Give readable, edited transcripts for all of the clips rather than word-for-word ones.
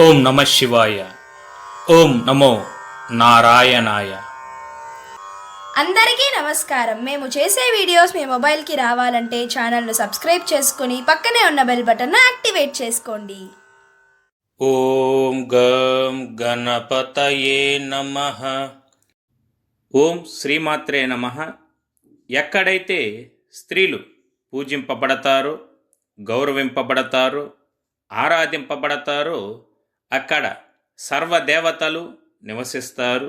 ఓం నమ శివాయ. ఓం నమో నారాయణాయ. అందరికీ నమస్కారం. మేము చేసే వీడియోస్ మీ మొబైల్కి రావాలంటే ఛానల్ను సబ్స్క్రైబ్ చేసుకుని పక్కనే ఉన్న బెల్ బటన్ను యాక్టివేట్ చేసుకోండి. ఓం గం గణపతయే నమః. ఓం శ్రీమాత్రే నమః. ఎక్కడైతే స్త్రీలు పూజింపబడతారో, గౌరవింపబడతారో, ఆరాధింపబడతారో అక్కడ సర్వదేవతలు నివసిస్తారు.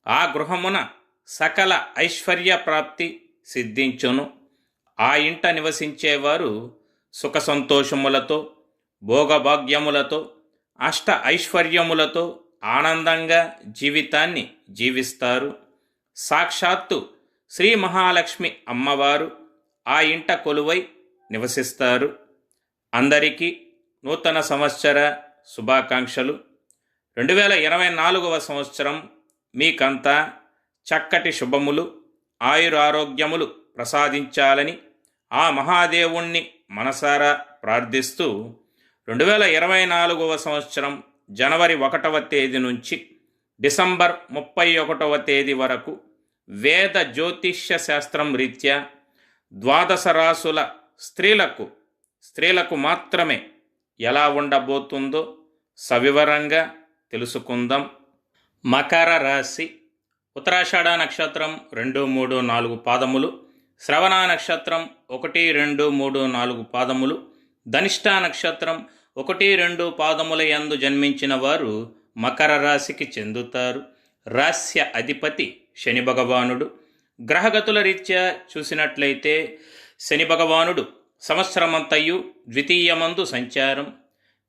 ఆ గృహమున సకల ఐశ్వర్య ప్రాప్తి సిద్ధించును. ఆ ఇంట నివసించేవారు సుఖ సంతోషములతో, భోగభాగ్యములతో, అష్ట ఐశ్వర్యములతో ఆనందంగా జీవితాన్ని జీవిస్తారు. సాక్షాత్తు శ్రీ మహాలక్ష్మి అమ్మవారు ఆ ఇంట కొలువై నివసిస్తారు. అందరికీ నూతన సంవత్సర శుభాకాంక్షలు. 2024వ సంవత్సరం మీకంతా చక్కటి శుభములు, ఆయురారోగ్యములు ప్రసాదించాలని ఆ మహాదేవుణ్ణి మనసారా ప్రార్థిస్తూ 2024వ సంవత్సరం జనవరి 1వ తేదీ నుంచి డిసెంబర్ 31వ తేదీ వరకు వేద జ్యోతిష్య శాస్త్రం రీత్యా ద్వాదశ రాసుల స్త్రీలకు మాత్రమే ఎలా ఉండబోతుందో సవివరంగా తెలుసుకుందాం. మకర రాశి. ఉత్తరాషాఢ నక్షత్రం 2, 3, 4 పాదములు, శ్రవణ నక్షత్రం 1, 2, 3, 4 పాదములు, ధనిష్ట నక్షత్రం 1, 2 పాదముల యందు జన్మించిన వారు మకర రాశికి చెందుతారు. రాస్య అధిపతి శని భగవానుడు. గ్రహగతుల రీత్యా చూసినట్లయితే శని భగవానుడు సంవత్సరమంతయు ద్వితీయమందు సంచారం,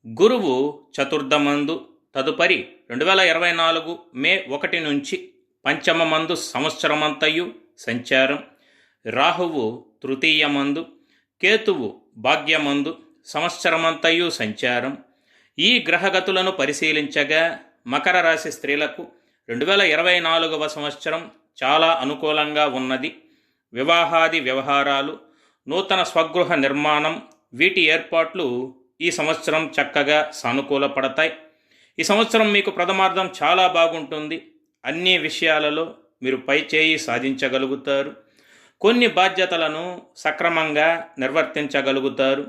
గురువు చతుర్థమందు, తదుపరి 2024 మే 1 నుంచి పంచమమందు సంవత్సరమంతయు సంచారం, రాహువు తృతీయమందు, కేతువు భాగ్యమందు సంవత్సరమంతయు సంచారం. ఈ గ్రహగతులను పరిశీలించగా మకర రాశి స్త్రీలకు 2024వ సంవత్సరం చాలా అనుకూలంగా ఉన్నది. వివాహాది వ్యవహారాలు, నూతన స్వగృహ నిర్మాణం, వీటి ఏర్పాట్లు ఈ సంవత్సరం చక్కగా సానుకూలపడతాయి. ఈ సంవత్సరం మీకు ప్రథమార్థం చాలా బాగుంటుంది. అన్ని విషయాలలో మీరు పై చేయి సాధించగలుగుతారు. కొన్ని బాధ్యతలను సక్రమంగా నిర్వర్తించగలుగుతారు.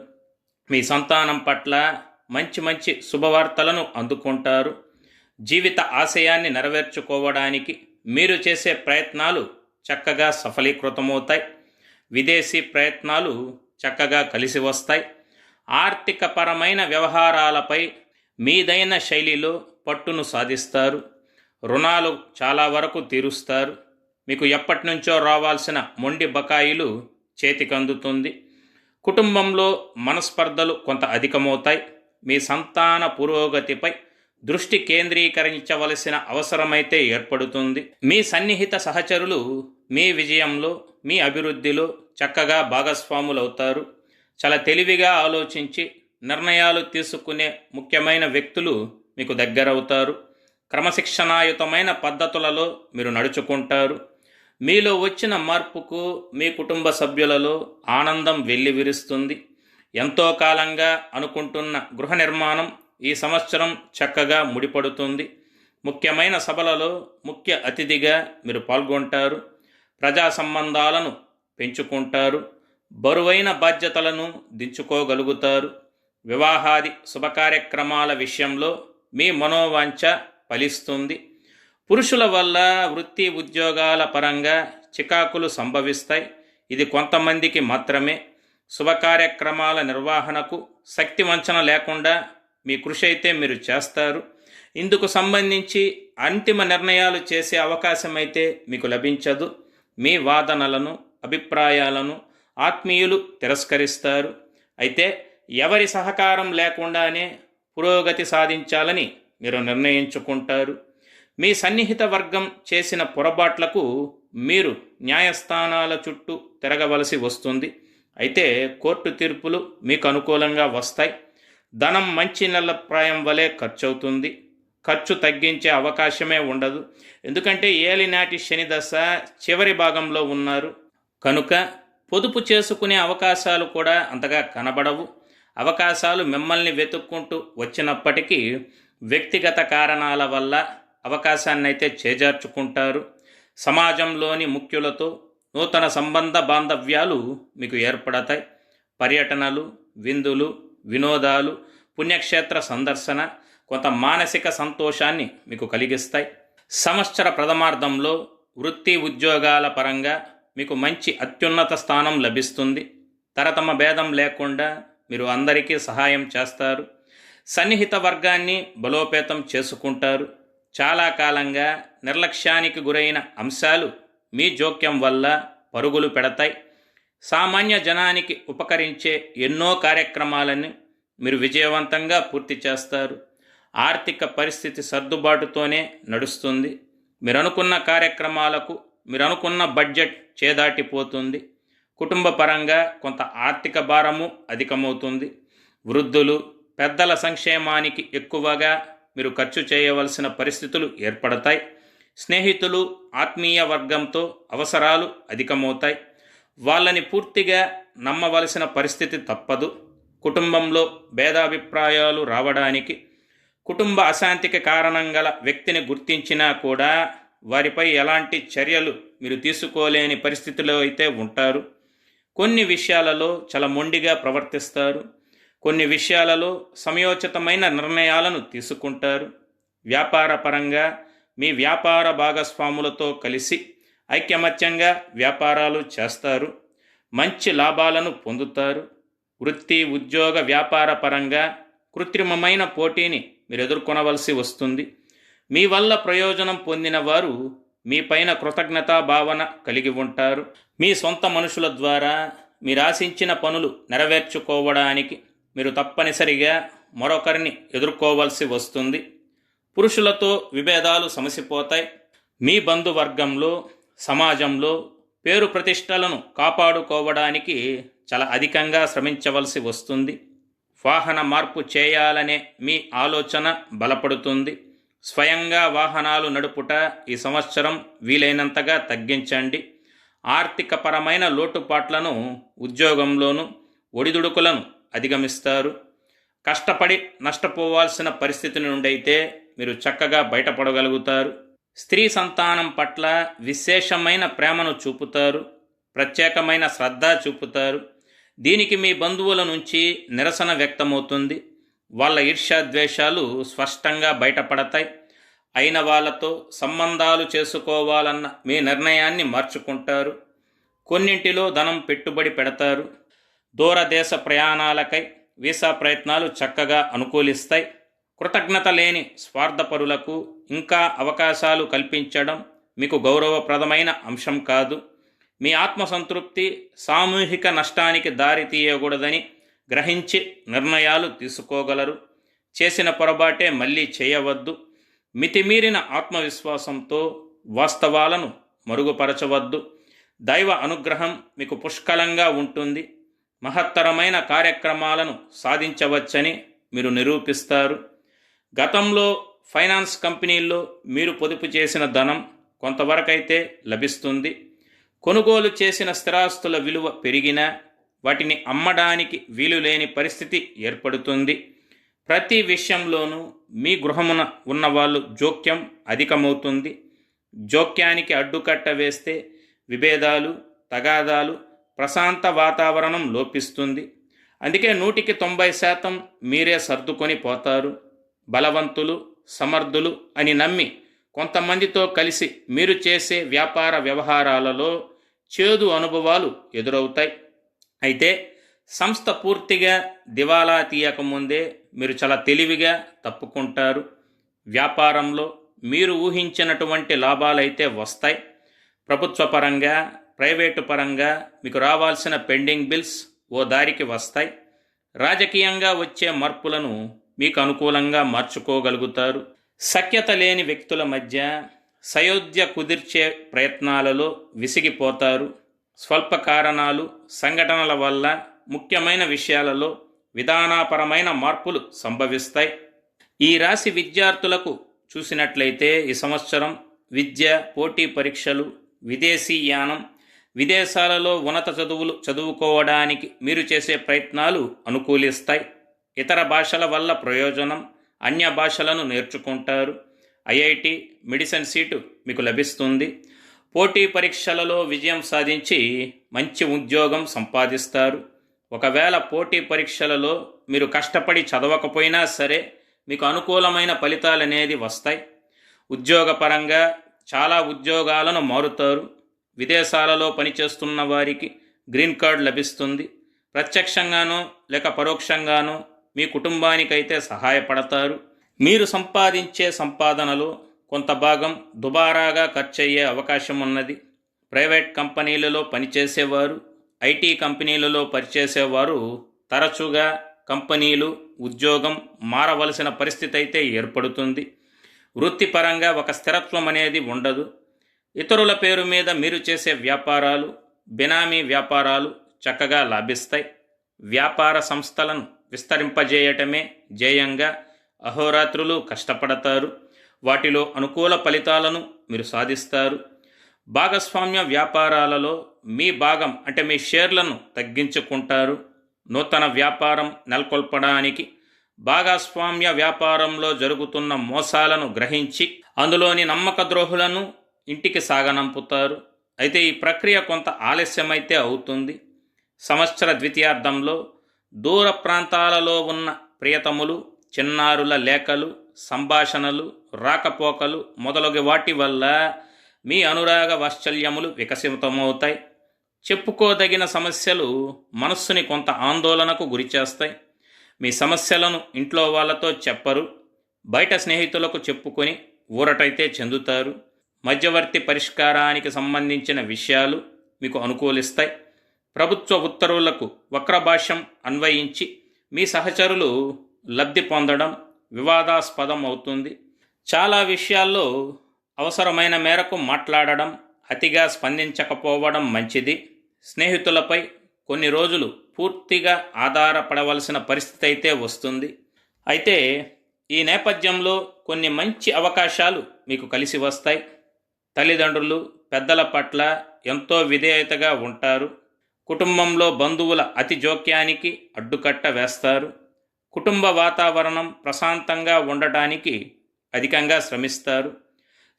మీ సంతానం పట్ల మంచి శుభవార్తలను అందుకుంటారు. జీవిత ఆశయాన్ని నెరవేర్చుకోవడానికి మీరు చేసే ప్రయత్నాలు చక్కగా సఫలీకృతమవుతాయి. విదేశీ ప్రయత్నాలు చక్కగా కలిసి వస్తాయి. ఆర్థికపరమైన వ్యవహారాలపై మీదైన శైలిలో పట్టును సాధిస్తారు. రుణాలు చాలా వరకు తీరుస్తారు. మీకు ఎప్పటి నుంచో రావాల్సిన మొండి బకాయిలు చేతికందుతుంది. కుటుంబంలో మనస్పర్ధలు కొంత అధికమవుతాయి. మీ సంతాన పురోగతిపై దృష్టి కేంద్రీకరించవలసిన అవసరమైతే ఏర్పడుతుంది. మీ సన్నిహిత సహచరులు మీ విజయంలో, మీ అభివృద్ధిలో చక్కగా భాగస్వాములవుతారు. చాలా తెలివిగా ఆలోచించి నిర్ణయాలు తీసుకునే ముఖ్యమైన వ్యక్తులు మీకు దగ్గరవుతారు. క్రమశిక్షణాయుతమైన పద్ధతులలో మీరు నడుచుకుంటారు. మీలో వచ్చిన మార్పుకు మీ కుటుంబ సభ్యులలో ఆనందం వెల్లివిరుస్తుంది. ఎంతో కాలంగా అనుకుంటున్న గృహ నిర్మాణం ఈ సంవత్సరం చక్కగా ముడిపడుతుంది. ముఖ్యమైన సభలలో ముఖ్య అతిథిగా మీరు పాల్గొంటారు. ప్రజా సంబంధాలను పెంచుకుంటారు. బరువైన బాధ్యతలను దించుకోగలుగుతారు. వివాహాది శుభకార్యక్రమాల విషయంలో మీ మనోవాంఛ ఫలిస్తుంది. పురుషుల వల్ల వృత్తి ఉద్యోగాల పరంగా చికాకులు సంభవిస్తాయి. ఇది కొంతమందికి మాత్రమే. శుభకార్యక్రమాల నిర్వహణకు శక్తి వంచన లేకుండా మీ కృషి అయితే మీరు చేస్తారు. ఇందుకు సంబంధించి అంతిమ నిర్ణయాలు చేసే అవకాశం అయితే మీకు లభించదు. మీ వాదనలను, అభిప్రాయాలను ఆత్మీయులు తిరస్కరిస్తారు. అయితే ఎవరి సహకారం లేకుండానే పురోగతి సాధించాలని మీరు నిర్ణయించుకుంటారు. మీ సన్నిహిత వర్గం చేసిన పొరపాట్లకు మీరు న్యాయస్థానాల చుట్టూ తిరగవలసి వస్తుంది. అయితే కోర్టు తీర్పులు మీకు అనుకూలంగా వస్తాయి. ధనం మంచి నెలప్రాయం వలె ఖర్చవుతుంది. ఖర్చు తగ్గించే అవకాశమే ఉండదు. ఎందుకంటే ఏలినాటి శని దశ చివరి భాగంలో ఉన్నారు కనుక పొదుపు చేసుకునే అవకాశాలు కూడా అంతగా కనబడవు. అవకాశాలు మిమ్మల్ని వెతుక్కుంటూ వచ్చినప్పటికీ వ్యక్తిగత కారణాల వల్ల అవకాశాన్నైతే చేజార్చుకుంటారు. సమాజంలోని ముఖ్యులతో నూతన సంబంధ బాంధవ్యాలు మీకు ఏర్పడతాయి. పర్యటనలు, విందులు, వినోదాలు, పుణ్యక్షేత్ర సందర్శన కొంత మానసిక సంతోషాన్ని మీకు కలిగిస్తాయి. సంవత్సర ప్రథమార్థంలో వృత్తి ఉద్యోగాల పరంగా మీకు మంచి అత్యున్నత స్థానం లభిస్తుంది. తరతమ భేదం లేకుండా మీరు అందరికీ సహాయం చేస్తారు. సన్నిహిత వర్గాన్ని బలోపేతం చేసుకుంటారు. చాలా కాలంగా నిర్లక్ష్యానికి గురైన అంశాలు మీ జోక్యం వల్ల పరుగులు పెడతాయి. సామాన్య జనానికి ఉపకరించే ఎన్నో కార్యక్రమాలను మీరు విజయవంతంగా పూర్తి చేస్తారు. ఆర్థిక పరిస్థితి సర్దుబాటుతోనే నడుస్తుంది. మీరు అనుకున్న కార్యక్రమాలకు మీరు అనుకున్న బడ్జెట్ చేదాటిపోతుంది. కుటుంబ పరంగా కొంత ఆర్థిక భారము అధికమవుతుంది. వృద్ధులు, పెద్దల సంక్షేమానికి ఎక్కువగా మీరు ఖర్చు చేయవలసిన పరిస్థితులు ఏర్పడతాయి. స్నేహితులు, ఆత్మీయ వర్గంతో అవసరాలు అధికమవుతాయి. వాళ్ళని పూర్తిగా నమ్మవలసిన పరిస్థితి తప్పదు. కుటుంబంలో భేదాభిప్రాయాలు రావడానికి, కుటుంబ అశాంతికి కారణం గల వ్యక్తిని గుర్తించినా కూడా వారిపై ఎలాంటి చర్యలు మీరు తీసుకోలేని పరిస్థితిలో అయితే ఉంటారు. కొన్ని విషయాలలో చాలా మొండిగా ప్రవర్తిస్తారు. కొన్ని విషయాలలో సమయోచితమైన నిర్ణయాలను తీసుకుంటారు. వ్యాపార పరంగా మీ వ్యాపార భాగస్వాములతో కలిసి ఐకమత్యంగా వ్యాపారాలు చేస్తారు. మంచి లాభాలను పొందుతారు. వృత్తి, ఉద్యోగ, వ్యాపార పరంగా కృత్రిమమైన పోటీని మీరు ఎదుర్కొనవలసి వస్తుంది. మీ వల్ల ప్రయోజనం పొందిన వారు మీ పైన కృతజ్ఞతా భావన కలిగి ఉంటారు. మీ సొంత మనుషుల ద్వారా మీరు ఆశించిన పనులు నెరవేర్చుకోవడానికి మీరు తప్పనిసరిగా మరొకరిని ఎదుర్కోవలసి వస్తుంది. పురుషులతో విభేదాలు సమసిపోతాయి. మీ బంధువర్గంలో, సమాజంలో పేరు ప్రతిష్టలను కాపాడుకోవడానికి చాలా అధికంగా శ్రమించవలసి వస్తుంది. వాహన మార్పు చేయాలనే మీ ఆలోచన బలపడుతుంది. స్వయంగా వాహనాలు నడుపుట ఈ సంవత్సరం వీలైనంతగా తగ్గించండి. ఆర్థికపరమైన లోటుపాట్లను ఉద్యోగంలోనూ ఒడిదుడుకులను అధిగమిస్తారు. కష్టపడి నష్టపోవాల్సిన పరిస్థితి నుండి అయితే మీరు చక్కగా బయటపడగలుగుతారు. స్త్రీ సంతానం పట్ల విశేషమైన ప్రేమను చూపుతారు. ప్రత్యేకమైన శ్రద్ధ చూపుతారు. దీనికి మీ బంధువుల నుంచి నిరసన వ్యక్తమవుతుంది. వాళ్ళ ఈర్ష్యాద్వేషాలు స్పష్టంగా బయటపడతాయి. అయిన వాళ్ళతో సంబంధాలు చేసుకోవాలన్న మీ నిర్ణయాన్ని మార్చుకుంటారు. కొన్నింటిలో ధనం పెట్టుబడి పెడతారు. దూరదేశ ప్రయాణాలకై వీసా ప్రయత్నాలు చక్కగా అనుకూలిస్తాయి. కృతజ్ఞత లేని స్వార్థపరులకు ఇంకా అవకాశాలు కల్పించడం మీకు గౌరవప్రదమైన అంశం కాదు. మీ ఆత్మసంతృప్తి సామూహిక నష్టానికి దారి తీయకూడదని గ్రహించి నిర్ణయాలు తీసుకోగలరు. చేసిన పొరపాటే మళ్ళీ చేయవద్దు. మితిమీరిన ఆత్మవిశ్వాసంతో వాస్తవాలను మరుగుపరచవద్దు. దైవ అనుగ్రహం మీకు పుష్కలంగా ఉంటుంది. మహత్తరమైన కార్యక్రమాలను సాధించవచ్చని మీరు నిరూపిస్తారు. గతంలో ఫైనాన్స్ కంపెనీల్లో మీరు పొదుపు చేసిన ధనం కొంతవరకైతే లభిస్తుంది. కొనుగోలు చేసిన స్థిరాస్తుల విలువ పెరిగినా వాటిని అమ్మడానికి వీలులేని పరిస్థితి ఏర్పడుతుంది. ప్రతి విషయంలోనూ మీ గృహమున ఉన్నవాళ్ళు జోక్యం అధికమవుతుంది. జోక్యానికి అడ్డుకట్ట వేస్తే విభేదాలు, తగాదాలు, ప్రశాంత వాతావరణం లోపిస్తుంది. అందుకే 100% మీరే సర్దుకొని పోతారు. బలవంతులు, సమర్థులు అని నమ్మి కొంతమందితో కలిసి మీరు చేసే వ్యాపార వ్యవహారాలలో చేదు అనుభవాలు ఎదురవుతాయి. అయితే సంస్థ పూర్తిగా దివాలా తీయకముందే మీరు చాలా తెలివిగా తప్పుకుంటారు. వ్యాపారంలో మీరు ఊహించినటువంటి లాభాలైతే వస్తాయి. ప్రభుత్వ పరంగా, ప్రైవేటు పరంగా మీకు రావాల్సిన పెండింగ్ బిల్స్ ఓ దారికి వస్తాయి. రాజకీయంగా వచ్చే మార్పులను మీకు అనుకూలంగా మార్చుకోగలుగుతారు. సఖ్యత లేని వ్యక్తుల మధ్య సయోధ్య కుదిర్చే ప్రయత్నాలలో విసిగిపోతారు. స్వల్ప కారణాలు, సంఘటనల వల్ల ముఖ్యమైన విషయాలలో విధానపరమైన మార్పులు సంభవిస్తాయి. ఈ రాశి విద్యార్థులకు చూసినట్లయితే ఈ సంవత్సరం విద్య, పోటీ పరీక్షలు, విదేశీ యానం, విదేశాలలో ఉన్నత చదువులు చదువుకోవడానికి మీరు చేసే ప్రయత్నాలు అనుకూలిస్తాయి. ఇతర భాషల వల్ల ప్రయోజనం, అన్య భాషలను నేర్చుకుంటారు. ఐఐటి మెడిసిన్ సీటు మీకు లభిస్తుంది. పోటీ పరీక్షలలో విజయం సాధించి మంచి ఉద్యోగం సంపాదిస్తారు. ఒకవేళ పోటీ పరీక్షలలో మీరు కష్టపడి చదవకపోయినా సరే మీకు అనుకూలమైన ఫలితాలు అనేది వస్తాయి. ఉద్యోగపరంగా చాలా ఉద్యోగాలను మారుతారు. విదేశాలలో పనిచేస్తున్న వారికి గ్రీన్ కార్డ్ లభిస్తుంది. ప్రత్యక్షంగానో లేక పరోక్షంగానో మీ కుటుంబానికైతే సహాయపడతారు. మీరు సంపాదించే సంపాదనలో కొంత భాగం దుబారాగా ఖర్చయ్యే అవకాశం ఉన్నది. ప్రైవేట్ కంపెనీలలో పనిచేసేవారు, ఐటీ కంపెనీలలో పనిచేసేవారు తరచుగా కంపెనీలు, ఉద్యోగం మారవలసిన పరిస్థితి అయితే ఏర్పడుతుంది. వృత్తిపరంగా ఒక స్థిరత్వం అనేది ఉండదు. ఇతరుల పేరు మీద మీరు చేసే వ్యాపారాలు, బినామీ వ్యాపారాలు చక్కగా లాభిస్తాయి. వ్యాపార సంస్థలను విస్తరింపజేయటమే ధ్యేయంగా అహోరాత్రులు కష్టపడతారు. వాటిలో అనుకూల ఫలితాలను మీరు సాధిస్తారు. భాగస్వామ్య వ్యాపారాలలో మీ భాగం అంటే మీ షేర్లను తగ్గించుకుంటారు. నూతన వ్యాపారం నెలకొల్పడానికి భాగస్వామ్య వ్యాపారంలో జరుగుతున్న మోసాలను గ్రహించి అందులోని నమ్మక ద్రోహులను ఇంటికి సాగనంపుతారు. అయితే ఈ ప్రక్రియ కొంత ఆలస్యమైతే అవుతుంది. సంవత్సర ద్వితీయార్థంలో దూర ప్రాంతాలలో ఉన్న ప్రియతములు, చిన్నారుల లేఖలు, సంభాషణలు, రాకపోకలు మొదలగు వాటి వల్ల మీ అనురాగ వాత్సల్యములు వికసితమవుతాయి. చెప్పుకోదగిన సమస్యలు మనస్సుని కొంత ఆందోళనకు గురిచేస్తాయి. మీ సమస్యలను ఇంట్లో వాళ్ళతో చెప్పరు, బయట స్నేహితులకు చెప్పుకొని ఊరటైతే చెందుతారు. మధ్యవర్తి పరిష్కారానికి సంబంధించిన విషయాలు మీకు అనుకూలిస్తాయి. ప్రభుత్వ ఉత్తర్వులకు వక్రభాష్యం అన్వయించి మీ సహచరులు లబ్ధి పొందడం వివాదాస్పదం అవుతుంది. చాలా విషయాల్లో అవసరమైన మేరకు మాట్లాడడం, అతిగా స్పందించకపోవడం మంచిది. స్నేహితులపై కొన్ని రోజులు పూర్తిగా ఆధారపడవలసిన పరిస్థితి అయితే వస్తుంది. అయితే ఈ నేపథ్యంలో కొన్ని మంచి అవకాశాలు మీకు కలిసి వస్తాయి. తల్లిదండ్రులు, పెద్దల పట్ల ఎంతో విధేయతగా ఉంటారు. కుటుంబంలో బంధువుల అతి జోక్యానికి అడ్డుకట్ట వేస్తారు. కుటుంబ వాతావరణం ప్రశాంతంగా ఉండటానికి అధికంగా శ్రమిస్తారు.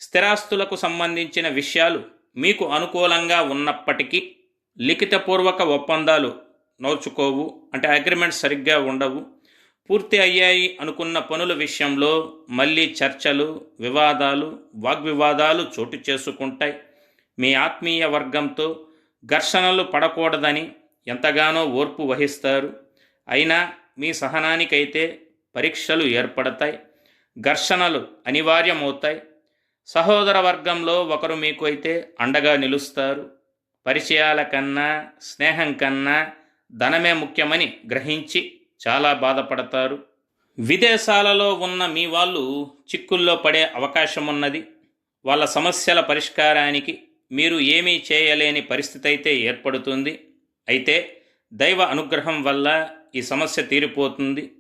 స్థిరాస్తులకు సంబంధించిన విషయాలు మీకు అనుకూలంగా ఉన్నప్పటికీ లిఖితపూర్వక ఒప్పందాలు నోచుకోవు, అంటే అగ్రిమెంట్స్ సరిగ్గా ఉండవు. పూర్తి అయ్యాయి అనుకున్న పనుల విషయంలో మళ్ళీ చర్చలు, వివాదాలు, వాగ్వివాదాలు చోటు చేసుకుంటాయి. మీ ఆత్మీయ వర్గంతో ఘర్షణలు పడకూడదని ఎంతగానో ఓర్పు వహిస్తారు. అయినా మీ సహనానికైతే పరీక్షలు ఏర్పడతాయి. ఘర్షణలు అనివార్యమవుతాయి. సహోదర వర్గంలో ఒకరు మీకు అయితే అండగా నిలుస్తారు. పరిచయాల కన్నా, స్నేహం కన్నా ధనమే ముఖ్యమని గ్రహించి చాలా బాధపడతారు. విదేశాలలో ఉన్న మీ వాళ్ళు చిక్కుల్లో పడే అవకాశం ఉన్నది. వాళ్ళ సమస్యల పరిష్కారానికి మీరు ఏమీ చేయలేని పరిస్థితి అయితే ఏర్పడుతుంది. అయితే దైవ అనుగ్రహం వల్ల ఈ సమస్య తీరిపోతుంది.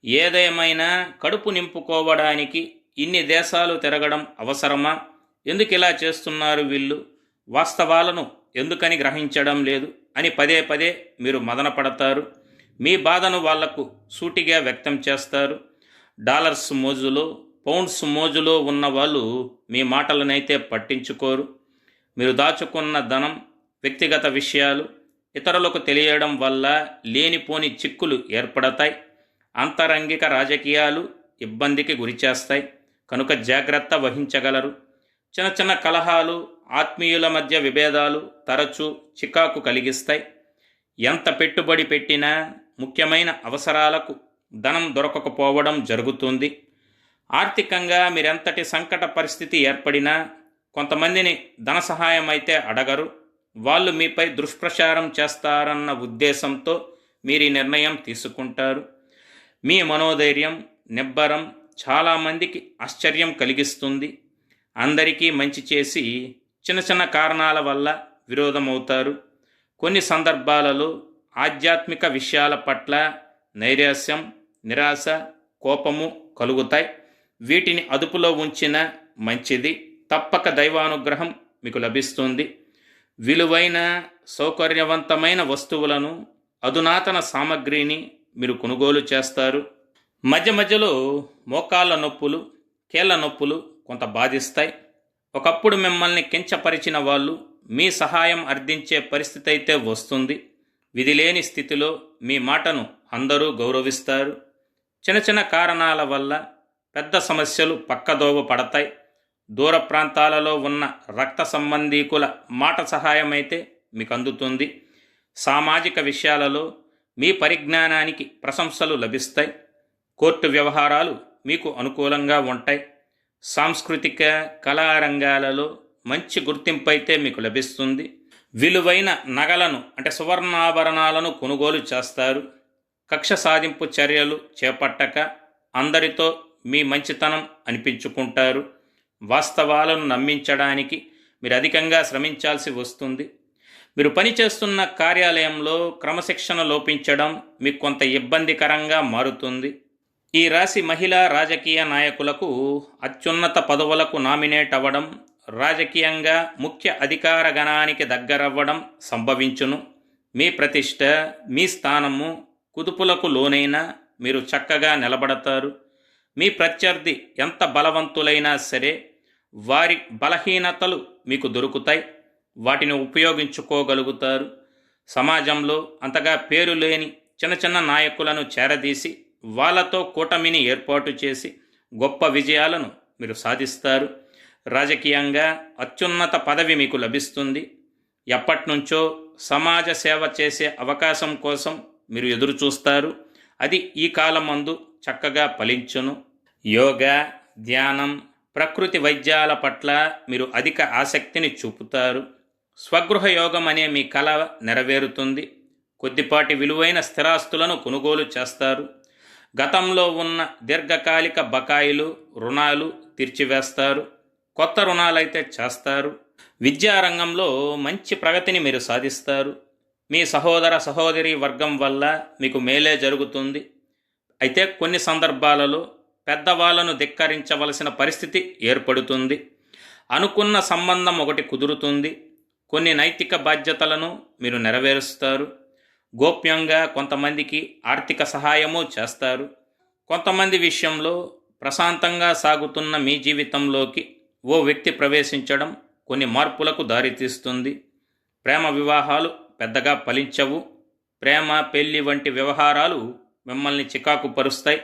ఏదేమైనా కడుపు నింపుకోవడానికి ఇన్ని దేశాలు తిరగడం అవసరమా? ఎందుకు ఇలా చేస్తున్నారు వీళ్ళు? వాస్తవాలను ఎందుకని గ్రహించడం లేదు అని పదే పదే మీరు మదనపడతారు. మీ బాధను వాళ్లకు సూటిగా వ్యక్తం చేస్తారు. డాలర్స్ మోజులో, పౌండ్స్ మోజులో ఉన్న వాళ్ళు మీ మాటలనైతే పట్టించుకోరు. మీరు దాచుకున్న ధనం, వ్యక్తిగత విషయాలు ఇతరులకు తెలియడం వల్ల లేనిపోని చిక్కులు ఏర్పడతాయి. అంతరంగిక రాజకీయాలు ఇబ్బందికి గురిచేస్తాయి. కనుక జాగ్రత్త వహించగలరు. చిన్న చిన్న కలహాలు, ఆత్మీయుల మధ్య విభేదాలు తరచూ చికాకు కలిగిస్తాయి. ఎంత పెట్టుబడి పెట్టినా ముఖ్యమైన అవసరాలకు ధనం దొరకకపోవడం జరుగుతుంది. ఆర్థికంగా మీరెంతటి సంకట పరిస్థితి ఏర్పడినా కొంతమందిని ధన సహాయం అయితే అడగరు. వాళ్ళు మీపై దుష్ప్రచారం చేస్తారన్న ఉద్దేశంతో మీరు ఈ నిర్ణయం తీసుకుంటారు. మీ మనోధైర్యం, నిబ్బరం చాలామందికి ఆశ్చర్యం కలిగిస్తుంది. అందరికీ మంచి చేసి చిన్న చిన్న కారణాల వల్ల విరోధమవుతారు. కొన్ని సందర్భాలలో ఆధ్యాత్మిక విషయాల పట్ల నైరాశ్యం, నిరాశ, కోపము కలుగుతాయి. వీటిని అదుపులో ఉంచిన మంచిది. తప్పక దైవానుగ్రహం మీకు లభిస్తుంది. విలువైన, సౌకర్యవంతమైన వస్తువులను, అధునాతన సామగ్రిని మీరు కొనుగోలు చేస్తారు. మధ్య మధ్యలో మోకాళ్ళ నొప్పులు, కీళ్ళ నొప్పులు కొంత బాధిస్తాయి. ఒకప్పుడు మిమ్మల్ని కించపరిచిన వాళ్ళు మీ సహాయం అర్థించే పరిస్థితి అయితే వస్తుంది. విధిలేని స్థితిలో మీ మాటను అందరూ గౌరవిస్తారు. చిన్న చిన్న కారణాల వల్ల పెద్ద సమస్యలు పక్కదోవ పడతాయి. దూర ప్రాంతాలలో ఉన్న రక్త సంబంధీకుల మాట సహాయం అయితే మీకు అందుతుంది. సామాజిక విషయాలలో మీ పరిజ్ఞానానికి ప్రశంసలు లభిస్తాయి. కోర్టు వ్యవహారాలు మీకు అనుకూలంగా ఉంటాయి. సాంస్కృతిక కళారంగాలలో మంచి గుర్తింపు అయితే మీకు లభిస్తుంది. విలువైన నగలను అంటే సువర్ణాభరణాలను కొనుగోలు చేస్తారు. కక్ష సాధింపు చర్యలు చేపట్టక అందరితో మీ మంచితనం అనిపించుకుంటారు. వాస్తవాలను నమ్మించడానికి మీరు అధికంగా శ్రమించాల్సి వస్తుంది. మీరు పనిచేస్తున్న కార్యాలయంలో క్రమశిక్షణ లోపించడం మీకు కొంత ఇబ్బందికరంగా మారుతుంది. ఈ రాశి మహిళా రాజకీయ నాయకులకు అత్యున్నత పదవులకు నామినేట్ అవ్వడం, రాజకీయంగా ముఖ్య అధికార గణానికి దగ్గరవ్వడం సంభవించును. మీ ప్రతిష్ట, మీ స్థానము కుదుపులకు లోనైనా మీరు చక్కగా నిలబడతారు. మీ ప్రత్యర్థి ఎంత బలవంతులైనా సరే వారి బలహీనతలు మీకు దొరుకుతాయి. వాటిని ఉపయోగించుకోగలుగుతారు. సమాజంలో అంతగా పేరు లేని చిన్న చిన్న నాయకులను చేరదీసి వాళ్ళతో కూటమిని ఏర్పాటు చేసి గొప్ప విజయాలను మీరు సాధిస్తారు. రాజకీయంగా అత్యున్నత పదవి మీకు లభిస్తుంది. ఎప్పటినుంచో సమాజ సేవ చేసే అవకాశం కోసం మీరు ఎదురు చూస్తారు. అది ఈ కాలమందు చక్కగా ఫలించును. యోగా, ధ్యానం, ప్రకృతి వైద్యాల పట్ల మీరు అధిక ఆసక్తిని చూపుతారు. స్వగృహ యోగం అనే మీ కల నెరవేరుతుంది. కొద్దిపాటి విలువైన స్థిరాస్తులను కొనుగోలు చేస్తారు. గతంలో ఉన్న దీర్ఘకాలిక బకాయిలు, రుణాలు తీర్చివేస్తారు. కొత్త రుణాలైతే చేస్తారు. విద్యారంగంలో మంచి ప్రగతిని మీరు సాధిస్తారు. మీ సహోదర సహోదరి వర్గం వల్ల మీకు మేలే జరుగుతుంది. అయితే కొన్ని సందర్భాలలో పెద్దవాళ్లను ధిక్కరించవలసిన పరిస్థితి ఏర్పడుతుంది. అనుకున్న సంబంధం ఒకటి కుదురుతుంది. కొన్ని నైతిక బాధ్యతలను మీరు నెరవేరుస్తారు. గోప్యంగా కొంతమందికి ఆర్థిక సహాయము చేస్తారు. కొంతమంది విషయంలో ప్రశాంతంగా సాగుతున్న మీ జీవితంలోకి ఓ వ్యక్తి ప్రవేశించడం కొన్ని మార్పులకు దారితీస్తుంది. ప్రేమ వివాహాలు పెద్దగా ఫలించవు. ప్రేమ, పెళ్లి వంటి వ్యవహారాలు మిమ్మల్ని చికాకు పరుస్తాయి.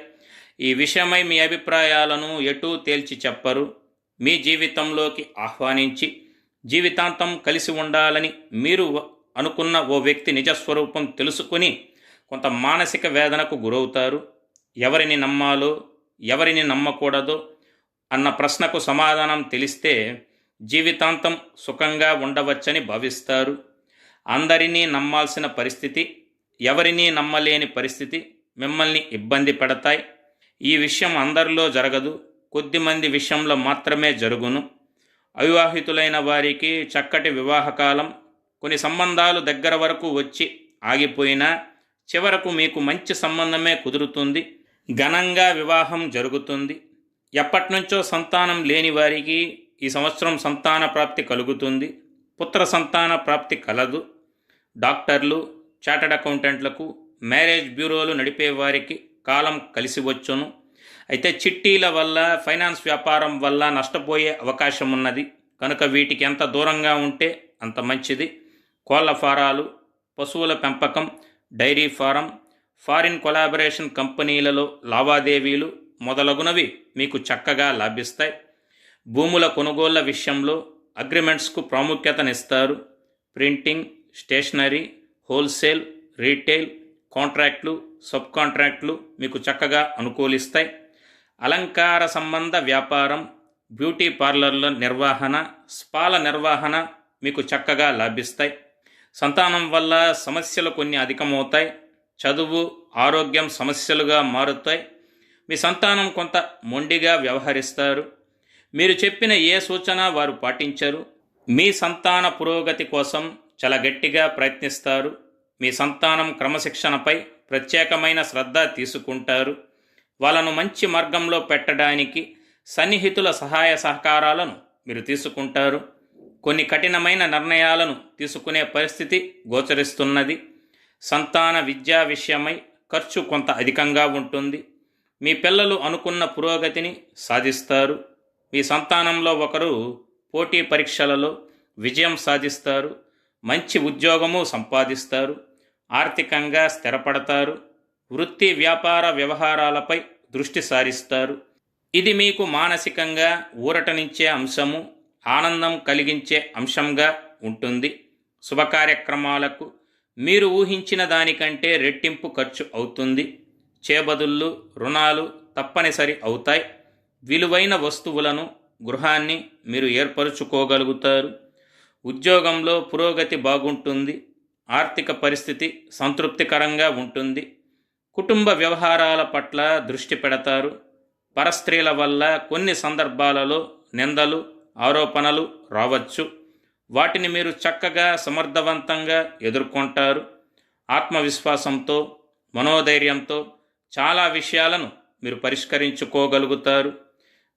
ఈ విషయమై మీ అభిప్రాయాలను ఎటూ తేల్చి చెప్పరు. మీ జీవితంలోకి ఆహ్వానించి జీవితాంతం కలిసి ఉండాలని మీరు అనుకున్న ఓ వ్యక్తి నిజస్వరూపం తెలుసుకుని కొంత మానసిక వేదనకు గురవుతారు. ఎవరిని నమ్మాలో, ఎవరిని నమ్మకూడదో అన్న ప్రశ్నకు సమాధానం తెలిస్తే జీవితాంతం సుఖంగా ఉండవచ్చని భావిస్తారు. అందరినీ నమ్మాల్సిన పరిస్థితి, ఎవరినీ నమ్మలేని పరిస్థితి మిమ్మల్ని ఇబ్బంది పెడతాయి. ఈ విషయం అందరిలో జరగదు, కొద్దిమంది విషయంలో మాత్రమే జరుగును. అవివాహితులైన వారికి చక్కటి వివాహకాలం. కొన్ని సంబంధాలు దగ్గర వరకు వచ్చి ఆగిపోయినా చివరకు మీకు మంచి సంబంధమే కుదురుతుంది. ఘనంగా వివాహం జరుగుతుంది. ఎప్పటినుంచో సంతానం లేని వారికి ఈ సంవత్సరం సంతాన ప్రాప్తి కలుగుతుంది. పుత్ర సంతాన ప్రాప్తి కలదు. డాక్టర్లు, చార్టర్డ్ అకౌంటెంట్లకు, మ్యారేజ్ బ్యూరోలు నడిపే వారికి కాలం కలిసి వచ్చును. అయితే చిట్టీల వల్ల, ఫైనాన్స్ వ్యాపారం వల్ల నష్టపోయే అవకాశం ఉన్నది. కనుక వీటికి ఎంత దూరంగా ఉంటే అంత మంచిది. కోళ్ల ఫారాలు, పశువుల పెంపకం, డైరీ ఫారం, ఫారిన్ కొలాబరేషన్ కంపెనీలలో లావాదేవీలు మొదలగునవి మీకు చక్కగా లాభిస్తాయి. భూముల కొనుగోళ్ల విషయంలో అగ్రిమెంట్స్కు ప్రాముఖ్యతనిస్తారు. ప్రింటింగ్, స్టేషనరీ, హోల్సేల్, రీటైల్, కాంట్రాక్ట్లు, సబ్ కాంట్రాక్ట్లు మీకు చక్కగా అనుకూలిస్తాయి. అలంకార సంబంధ వ్యాపారం, బ్యూటీ పార్లర్ల నిర్వహణ, స్పాల నిర్వహణ మీకు చక్కగా లాభిస్తాయి. సంతానం వల్ల సమస్యలు కొన్ని అధికమవుతాయి. చదువు, ఆరోగ్యం సమస్యలుగా మారుతాయి. మీ సంతానం కొంత మొండిగా వ్యవహరిస్తారు. మీరు చెప్పిన ఏ సూచన వారు పాటించరు. మీ సంతాన పురోగతి కోసం చాలా గట్టిగా ప్రయత్నిస్తారు. మీ సంతానం క్రమశిక్షణపై ప్రత్యేకమైన శ్రద్ధ తీసుకుంటారు. వాళ్ళను మంచి మార్గంలో పెట్టడానికి సన్నిహితుల సహాయ సహకారాలను మీరు తీసుకుంటారు. కొన్ని కఠినమైన నిర్ణయాలను తీసుకునే పరిస్థితి గోచరిస్తున్నది. సంతాన విద్యా విషయమై ఖర్చు కొంత అధికంగా ఉంటుంది. మీ పిల్లలు అనుకున్న పురోగతిని సాధిస్తారు. మీ సంతానంలో ఒకరు పోటీ పరీక్షలలో విజయం సాధిస్తారు. మంచి ఉద్యోగము సంపాదిస్తారు. ఆర్థికంగా స్థిరపడతారు. వృత్తి వ్యాపార వ్యవహారాలపై దృష్టి సారిస్తారు. ఇది మీకు మానసికంగా ఊరటనిచ్చే అంశము, ఆనందం కలిగించే అంశంగా ఉంటుంది. శుభకార్యక్రమాలకు మీరు ఊహించిన దానికంటే రెట్టింపు ఖర్చు అవుతుంది. చేబదుళ్ళు, రుణాలు తప్పనిసరి అవుతాయి. విలువైన వస్తువులను, గృహాన్ని మీరు ఏర్పరుచుకోగలుగుతారు. ఉద్యోగంలో పురోగతి బాగుంటుంది. ఆర్థిక పరిస్థితి సంతృప్తికరంగా ఉంటుంది. కుటుంబ వ్యవహారాల పట్ల దృష్టి పెడతారు. పరస్త్రీల వల్ల కొన్ని సందర్భాలలో నిందలు, ఆరోపణలు రావచ్చు. వాటిని మీరు చక్కగా సమర్థవంతంగా ఎదుర్కొంటారు. ఆత్మవిశ్వాసంతో, మనోధైర్యంతో చాలా విషయాలను మీరు పరిష్కరించుకోగలుగుతారు.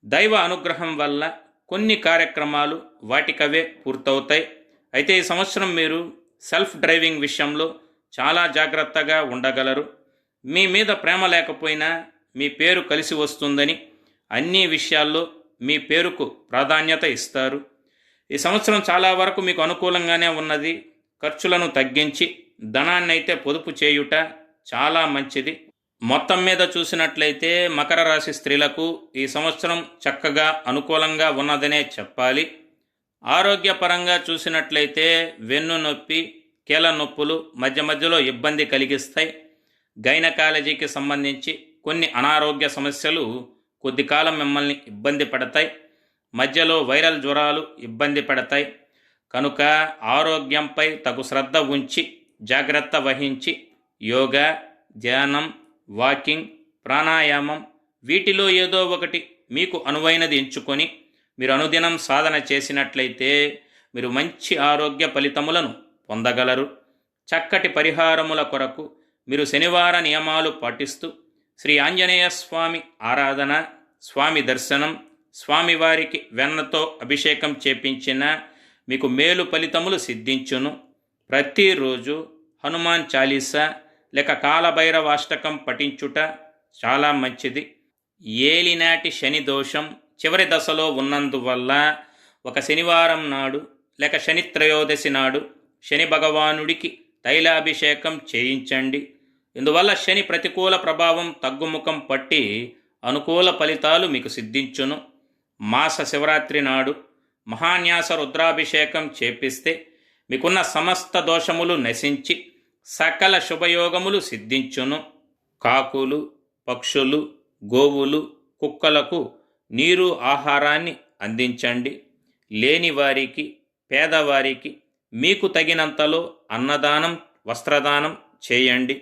దైవ అనుగ్రహం వల్ల కొన్ని కార్యక్రమాలు వాటికవే పూర్తవుతాయి. అయితే ఈ సంవత్సరం మీరు సెల్ఫ్ డ్రైవింగ్ విషయంలో చాలా జాగ్రత్తగా ఉండగలరు. మీ మీద ప్రేమ లేకపోయినా మీ పేరు కలిసి వస్తుందని అన్ని విషయాల్లో మీ పేరుకు ప్రాధాన్యత ఇస్తారు. ఈ సంవత్సరం చాలా వరకు మీకు అనుకూలంగానే ఉన్నది. ఖర్చులను తగ్గించి ధనాన్ని అయితే పొదుపు చేయుట చాలా మంచిది. మొత్తం మీద చూసినట్లయితే మకర రాశి స్త్రీలకు ఈ సంవత్సరం చక్కగా అనుకూలంగా ఉన్నదనే చెప్పాలి. ఆరోగ్యపరంగా చూసినట్లయితే వెన్ను నొప్పి, కీళ్ళ నొప్పులు మధ్య మధ్యలో ఇబ్బంది కలిగిస్తాయి. గైనకాలజీకి సంబంధించి కొన్ని అనారోగ్య సమస్యలు కొద్ది కాలం మిమ్మల్ని ఇబ్బంది పడతాయి. మధ్యలో వైరల్ జ్వరాలు ఇబ్బంది పడతాయి. కనుక ఆరోగ్యంపై తగు శ్రద్ధ ఉంచి జాగ్రత్త వహించి యోగా, ధ్యానం, వాకింగ్, ప్రాణాయామం వీటిలో ఏదో ఒకటి మీకు అనువైనది ఎంచుకొని మీరు అనుదినం సాధన చేసినట్లయితే మీరు మంచి ఆరోగ్య ఫలితములను పొందగలరు. చక్కటి పరిహారముల కొరకు మీరు శనివార నియమాలు పాటిస్తూ శ్రీ ఆంజనేయ స్వామి ఆరాధన, స్వామి దర్శనం, స్వామివారికి వెన్నతో అభిషేకం చేపించిన మీకు మేలు ఫలితములు సిద్ధించును. ప్రతిరోజు హనుమాన్ చాలీసా లేక కాలభైరవాష్టకం పఠించుట చాలా మంచిది. ఏలినాటి శని దోషం చివరి దశలో ఉన్నందువల్ల ఒక శనివారం నాడు లేక శని త్రయోదశి నాడు శని భగవానుడికి తైలాభిషేకం చేయించండి. ఇందువల్ల శని ప్రతికూల ప్రభావం తగ్గుముఖం పట్టి అనుకూల ఫలితాలు మీకు సిద్ధించును. మాస శివరాత్రి నాడు మహాన్యాస రుద్రాభిషేకం చేపిస్తే మీకున్న సమస్త దోషములు నశించి సకల శుభయోగములు సిద్ధించును. కాకులు, పక్షులు, గోవులు, కుక్కలకు నీరు, ఆహారాన్ని అందించండి. లేనివారికి, పేదవారికి మీకు తగినంతలో అన్నదానం, వస్త్రదానం చేయండి.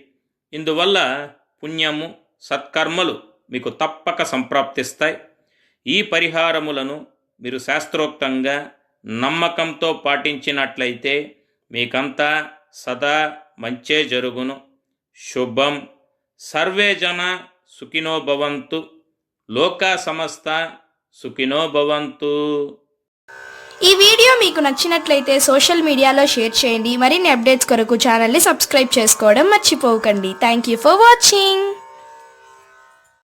ఇందువల్ల పుణ్యము, సత్కర్మలు మీకు తప్పక సంప్రాప్తిస్తాయి. ఈ పరిహారములను మీరు శాస్త్రోక్తంగా నమ్మకంతో పాటించినట్లయితే మీకంతా సదా మంచే జరుగును. శుభం. సర్వే జన సుఖినో భవంతు. లోకా సమస్త సుఖినో భవంతు. ఈ వీడియో మీకు నచ్చినట్లయితే సోషల్ మీడియాలో షేర్ చేయండి. మరిన్ని అప్డేట్స్ కొరకు ఛానల్ని సబ్స్క్రైబ్ చేసుకోవడం మర్చిపోకండి. Thank you for watching.